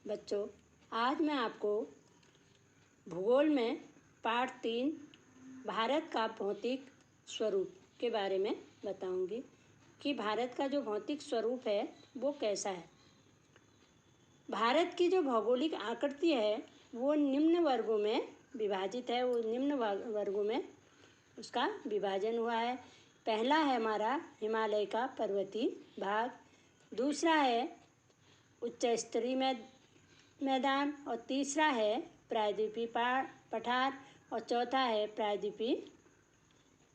बच्चों, आज मैं आपको भूगोल में पाठ 3 भारत का भौतिक स्वरूप के बारे में बताऊंगी कि भारत का जो भौतिक स्वरूप है वो कैसा है। भारत की जो भौगोलिक आकृति है वो निम्न वर्गों में विभाजित है। वो निम्न वर्गों में उसका विभाजन हुआ है। पहला है हमारा हिमालय का पर्वतीय भाग, दूसरा है उच्च स्तरीय मैदान, और तीसरा है प्रायद्वीपीय पठार, और चौथा है प्रायद्वीपीय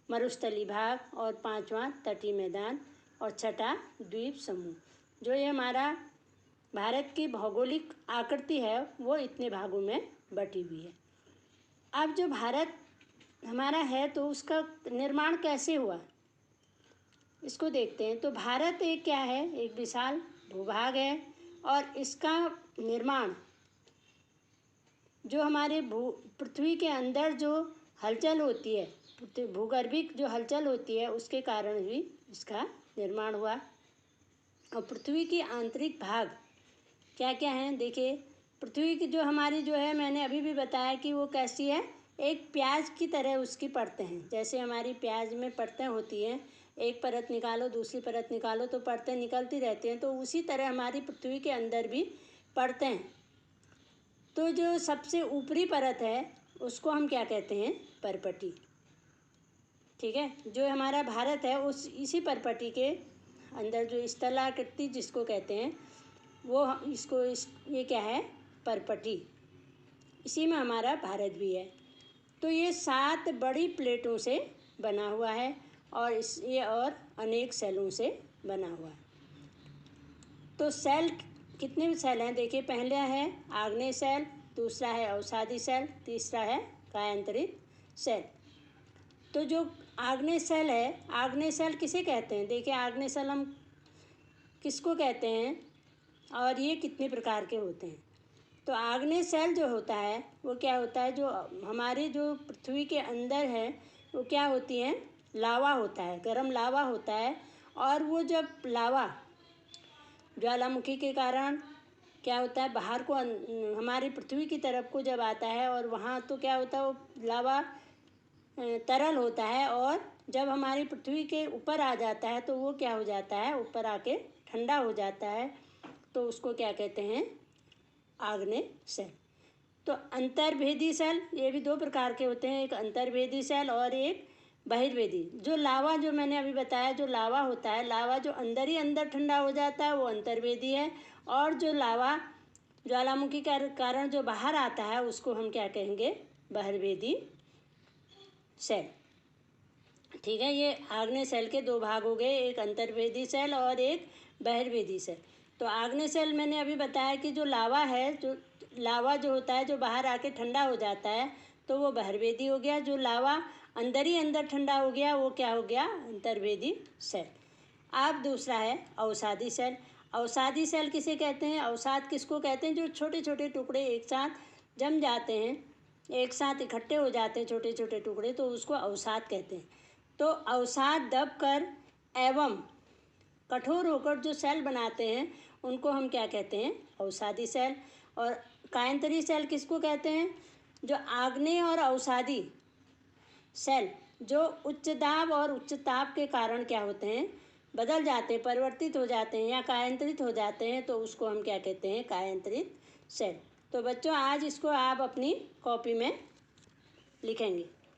मरुस्थलीय भाग, और पांचवा तटीय मैदान, और छठा द्वीप समूह। जो ये हमारा भारत की भौगोलिक आकृति है वो इतने भागों में बटी हुई है। अब जो भारत हमारा है तो उसका निर्माण कैसे हुआ इसको देखते हैं। तो भारत एक क्या है, एक विशाल भूभाग है, और इसका निर्माण जो हमारे पृथ्वी के अंदर जो हलचल होती है, भूगर्भिक जो हलचल होती है उसके कारण भी इसका निर्माण हुआ। और पृथ्वी की आंतरिक भाग क्या क्या हैं देखिए। पृथ्वी की जो हमारी जो है, मैंने अभी भी बताया कि वो कैसी है, एक प्याज की तरह उसकी परतें हैं। जैसे हमारी प्याज में परतें होती हैं, एक परत निकालो दूसरी परत निकालो तो परतें निकलती रहती हैं, तो उसी तरह हमारी पृथ्वी के अंदर भी परतें हैं। तो जो सबसे ऊपरी परत है उसको हम क्या कहते हैं, परपटी। ठीक है, जो हमारा भारत है उस इसी परपटी के अंदर जो स्थलाकृति जिसको कहते हैं वो ये क्या है, परपटी, इसी में हमारा भारत भी है। तो ये 7 बड़ी प्लेटों से बना हुआ है और ये और अनेक सेलों से बना हुआ है। तो सेल कितने सेल हैं देखिए। पहला है आग्नेय सेल, दूसरा है अवसादी सेल, तीसरा है कायांतरित सेल। तो जो आग्नेय सेल है, आग्नेय सेल किसे कहते हैं देखिए। आग्नेय सेल हम किसको कहते हैं और ये कितने प्रकार के होते हैं। तो आग्नेय सेल जो होता है वो क्या होता है, जो हमारी जो पृथ्वी के अंदर है वो क्या होती है, लावा होता है, गर्म लावा होता है। और वो जब लावा ज्वालामुखी के कारण क्या होता है, बाहर को हमारी पृथ्वी की तरफ को जब आता है और वहाँ तो क्या होता है, वो लावा तरल होता है, और जब हमारी पृथ्वी के ऊपर आ जाता है तो वो क्या हो जाता है, ऊपर आके ठंडा हो जाता है। तो उसको क्या कहते हैं, आग्नेय सेल। तो अंतर्भेदी सेल ये भी 2 प्रकार के होते हैं, एक अंतर्भेदी सेल और एक बहिर्वेदी। जो लावा जो मैंने अभी बताया, जो लावा होता है, लावा जो अंदर ही अंदर ठंडा हो जाता है वो अंतर्भेदी है, और जो लावा ज्वालामुखी के कारण जो बाहर आता है उसको हम क्या कहेंगे, बहिर्वेदी सेल। ठीक है, ये आग्नेय सेल के 2 भाग हो गए, एक अंतर्भेदी सेल और एक बहिर्वेदी सेल। तो आग्नेय सेल मैंने अभी बताया कि जो लावा है, जो लावा जो होता है जो बाहर आके ठंडा हो जाता है तो वो बहिर्वेदी हो गया। जो लावा अंदर ही अंदर ठंडा हो गया वो क्या हो गया, अंतर्भेदी सेल। अब दूसरा है अवसादी सेल। अवसादी सेल किसे कहते हैं, अवसाद किसको कहते हैं, जो छोटे छोटे टुकड़े एक साथ जम जाते हैं, एक साथ इकट्ठे हो जाते हैं छोटे छोटे टुकड़े, तो उसको अवसाद कहते हैं। तो अवसाद दबकर एवं कठोर होकर जो सेल बनाते हैं उनको हम क्या कहते हैं, अवसादी सेल। और कायांतरी सेल किसको कहते हैं, जो आग्नेय और अवसादी सेल जो उच्च दाब और उच्च ताप के कारण क्या होते हैं, बदल जाते हैं, परिवर्तित हो जाते हैं या कायांतरित हो जाते हैं, तो उसको हम क्या कहते हैं, कायांतरित सेल। तो बच्चों आज इसको आप अपनी कॉपी में लिखेंगे।